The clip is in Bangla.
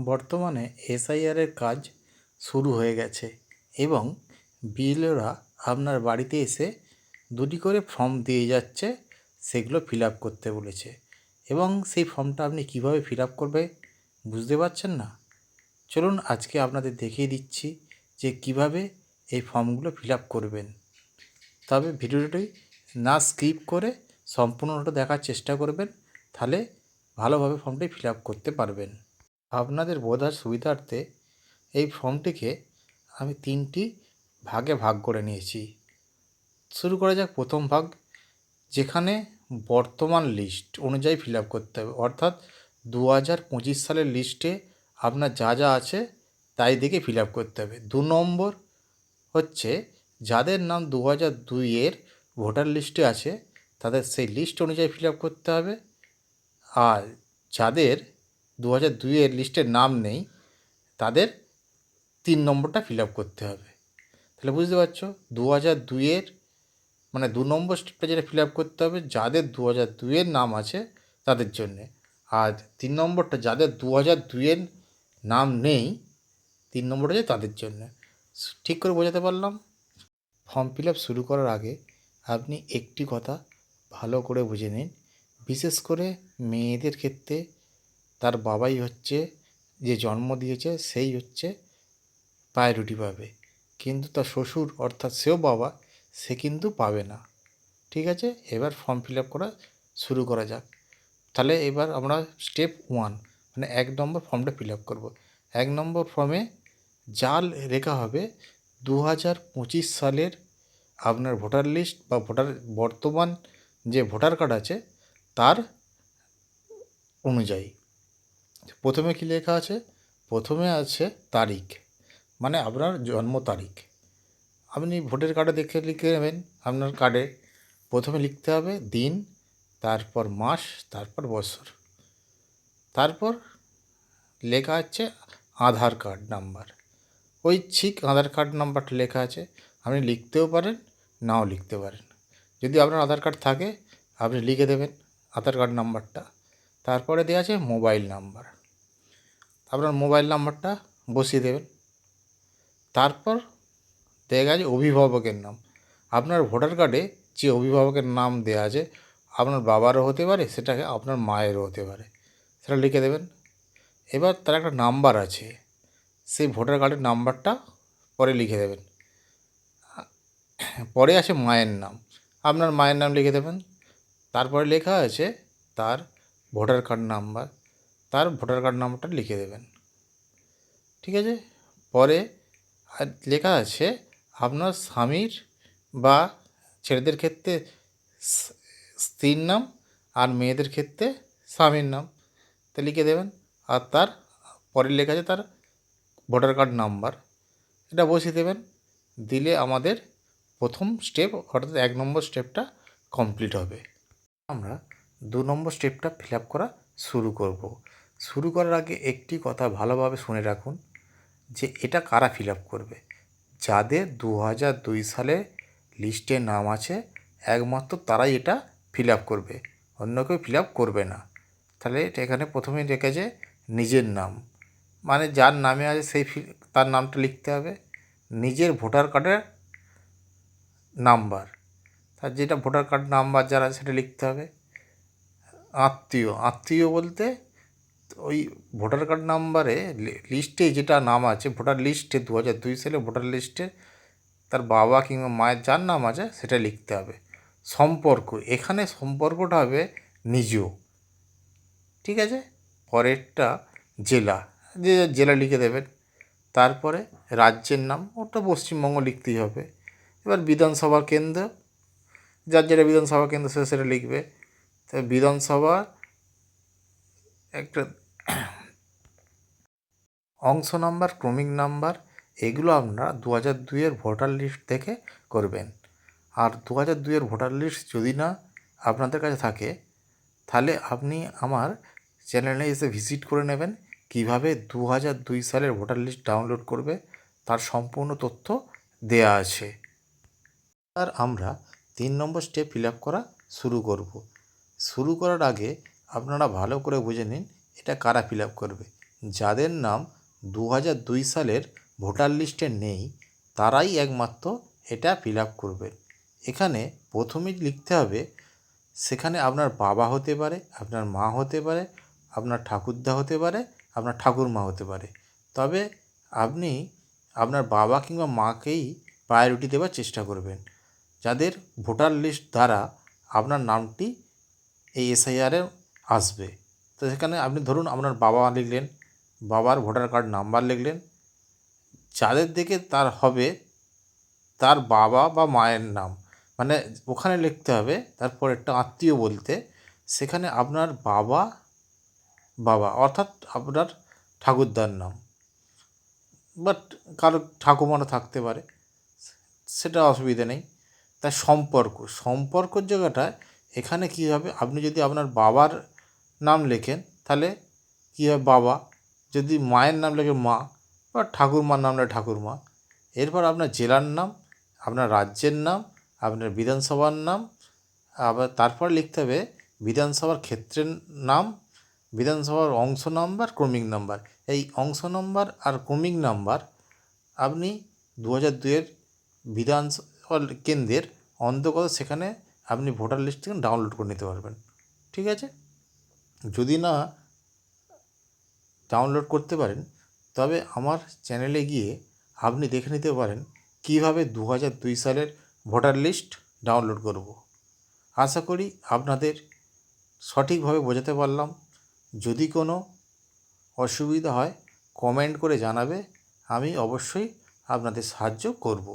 বর্তমানে এসআইআরের কাজ শুরু হয়ে গেছে এবং বিএলওরা আপনার বাড়িতে এসে দুটি করে ফর্ম দিয়ে যাচ্ছে, সেগুলো ফিল আপ করতে বলেছে। এবং সেই ফর্মটা আপনি কীভাবে ফিল আপ করবে বুঝতে পারছেন না? চলুন আজকে আপনাদের দেখিয়ে দিচ্ছি যে কিভাবে এই ফর্মগুলো ফিল আপ করবেন। তবে ভিডিওটি না স্কিপ করে সম্পূর্ণটা দেখার চেষ্টা করবেন, তাহলে ভালোভাবে ফর্মটি ফিল আপ করতে পারবেন। আপনাদের বোঝার সুবিধার্থে এই ফর্মটিকে আমি 3টি ভাগে ভাগ করে নিয়েছি। শুরু করা যাক প্রথম ভাগ, যেখানে বর্তমান লিস্ট অনুযায়ী ফিল আপ করতে হবে, অর্থাৎ 2025 সালের লিস্টে আপনার যা যা আছে তাই দেখে ফিল আপ করতে হবে। 2 নম্বর হচ্ছে যাদের নাম 2002-এর ভোটার লিস্টে আছে তাদের সেই লিস্ট অনুযায়ী ফিল আপ করতে হবে। আর যাদের 2002-এর লিস্টে নাম নেই তাদের 3 নম্বরটা ফিল আপ করতে হবে। তাহলে বুঝতে পারছো, 2002-এর মানে 2 নম্বর স্টেপটা যেটা ফিল আপ করতে হবে যাদের 2002-এর নাম আছে তাদের জন্যে। আর 3 নম্বরটা যাদের 2002-এর নাম নেই, 3 নম্বরটা যে তাদের জন্যে। ঠিক করে বোঝাতে পারলাম? ফর্ম ফিল আপ শুরু করার আগে আপনি একটি কথা ভালো করে বুঝে নিন, বিশেষ করে মেয়েদের ক্ষেত্রে তার বাবাই হচ্ছে, যে জন্ম দিয়েছে সেই হচ্ছে প্রায়োরিটি পাবে, কিন্তু তার শ্বশুর অর্থাৎ সেও বাবা, সে কিন্তু পাবে না। ঠিক আছে, এবার ফর্ম ফিল আপ করা শুরু করা যাক। তাহলে এবার আমরা স্টেপ 1 মানে 1 নম্বর ফর্মটা ফিল আপ করবো। 1 নম্বর ফর্মে যা লেখা হবে 2025 সালের আপনার ভোটার লিস্ট বা বর্তমান যে ভোটার কার্ড আছে তার অনুযায়ী। প্রথমে কী লেখা আছে? প্রথমে আছে তারিখ, মানে আপনার জন্ম তারিখ। আপনি ভোটার কার্ডে দেখে লিখে নেবেন। আপনার কার্ডে প্রথমে লিখতে হবে দিন, তারপর মাস, তারপর বছর, তারপর লেখা আছে আধার কার্ড নাম্বার। ঐচ্ছিক আধার কার্ড নাম্বারটা লেখা আছে, আপনি লিখতেও পারেন নাও লিখতে পারেন। যদি আপনার আধার কার্ড থাকে আপনি লিখে দেবেন আধার কার্ড নাম্বারটা। তারপরে দেওয়া আছে মোবাইল নাম্বার, আপনার মোবাইল নাম্বারটা বসিয়ে দেবেন। তারপর দেখা আছে অভিভাবকের নাম। আপনার ভোটার কার্ডে যে অভিভাবকের নাম দেওয়া আছে, আপনার বাবারও হতে পারে, সেটাকে আপনার মায়েরও হতে পারে, সেটা লিখে দেবেন। এবার তার একটা নাম্বার আছে, সেই ভোটার কার্ডের নাম্বারটা পরে লিখে দেবেন। পরে আছে মায়ের নাম, আপনার মায়ের নাম লিখে দেবেন। তারপরে লেখা আছে তার ভোটার কার্ড নাম্বার, তার ভোটার কার্ড নাম্বারটা লিখে দেবেন। ঠিক আছে, পরে লেখা আছে আপনার স্বামীর বা ছেলেদের ক্ষেত্রে স্ত্রীর নাম, আর মেয়েদের ক্ষেত্রে স্বামীর নাম, তা লিখে দেবেন। আর তার পরে লেখা আছে তার ভোটার কার্ড নাম্বার, এটা বসিয়ে দেবেন। দিলে আমাদের প্রথম স্টেপ অর্থাৎ 1 নম্বর স্টেপটা কমপ্লিট হবে। আমরা 2 নম্বর স্টেপটা ফিল আপ করা শুরু করব। শুরু করার আগে একটি কথা ভালোভাবে শুনে রাখুন যে এটা কারা ফিল আপ করবে। যাদের 2002 সালে লিস্টে নাম আছে একমাত্র তারাই এটা ফিল আপ করবে, অন্য কেউ ফিল আপ করবে না। তাহলে এটা এখানে প্রথমেই রেখেছে নিজের নাম, মানে যার নামে আছে সেই তার নামটা লিখতে হবে। নিজের ভোটার কার্ডের নাম্বার, তার যেটা ভোটার কার্ড নাম্বার যারা সেটা লিখতে হবে। আত্মীয় বলতে ওই ভোটার কার্ড নাম্বারে লিস্টে যেটা নাম আছে, ভোটার লিস্টে 2002 সালে ভোটার লিস্টে তার বাবা কিংবা মায়ের যার নাম আছে সেটা লিখতে হবে। সম্পর্ক, এখানে সম্পর্কটা হবে নিজ। ঠিক আছে, পরেরটা জেলা, যে জেলা লিখে দেবেন। তারপরে রাজ্যের নাম, ওটা পশ্চিমবঙ্গ লিখতেই হবে। এবার বিধানসভা কেন্দ্র, যার যেটা বিধানসভা কেন্দ্র সে সেটা লিখবে। তো বিধানসভা একটা অংশ নাম্বার, ক্রমিক নাম্বার, এগুলো আপনারা 2002-এর ভোটার লিস্ট থেকে করবেন। আর 2002-এর ভোটার লিস্ট যদি না আপনাদের কাছে থাকে তাহলে আপনি আমার চ্যানেলে এসে ভিজিট করে নেবেন, কীভাবে 2002 সালের ভোটার লিস্ট ডাউনলোড করবে তার সম্পূর্ণ তথ্য দেয়া আছে। আর আমরা 3 নম্বর স্টেপ ফিল আপ করা শুরু করব। শুরু করার আগে আপনারা ভালো করে বুঝে নিন এটা কারা ফিল আপ করবে। যাদের নাম 2002 সালের ভোটার লিস্টে নেই তারাই একমাত্র এটা ফিল আপ করবেন। এখানে প্রথমেই লিখতে হবে, সেখানে আপনার বাবা হতে পারে, আপনার মা হতে পারে, আপনার ঠাকুরদা হতে পারে, আপনার ঠাকুরমা হতে পারে। তবে আপনি আপনার বাবা কিংবা মাকেই প্রায়োরিটি দেওয়ার চেষ্টা করবেন, যাদের ভোটার লিস্ট দ্বারা আপনার নামটি এই এসআইআরে আসবে। তো সেখানে আপনি ধরুন আপনার বাবা লিখলেন, বাবার ভোটার কার্ড নাম্বার লিখলেন, যাদের দিকে তার হবে তার বাবা বা মায়ের নাম, মানে ওখানে লিখতে হবে তারপর একটা আত্মীয় বলতে, সেখানে আপনার বাবা বাবা অর্থাৎ আপনার ঠাকুরদার নাম, বাট কারো ঠাকুমারও থাকতে পারে, সেটা অসুবিধা নেই। তার সম্পর্কর জায়গাটায় এখানে কী হবে, আপনি যদি আপনার বাবার নাম লেখেন তাহলে কী হবে বাবা, যদি মায়ের নাম লেখে মা, বা ঠাকুরমার নাম লেখে ঠাকুরমা। এরপর আপনার জেলার নাম, আপনার রাজ্যের নাম, আপনার বিধানসভার নাম, আবার তারপর লিখতে হবে বিধানসভার ক্ষেত্রের নাম, বিধানসভার অংশ নাম্বার, ক্রমিক নাম্বার। এই অংশ নাম্বার আর ক্রমিক নাম্বার আপনি 2002-এর বিধানসভা কেন্দ্রের অন্তর্গত, সেখানে আপনি ভোটার লিস্ট থেকে ডাউনলোড করে নিতে পারবেন। ঠিক আছে? যদি না ডাউনলোড করতে পারেন তবে আমার চ্যানেলে গিয়ে আপনি দেখে নিতে পারেন কীভাবে 2002 সালের ভোটার লিস্ট ডাউনলোড করব। আশা করি আপনাদের সঠিকভাবে বোঝাতে পারলাম। যদি কোনো অসুবিধা হয় কমেন্ট করে জানাবে, আমি অবশ্যই আপনাদের সাহায্য করব।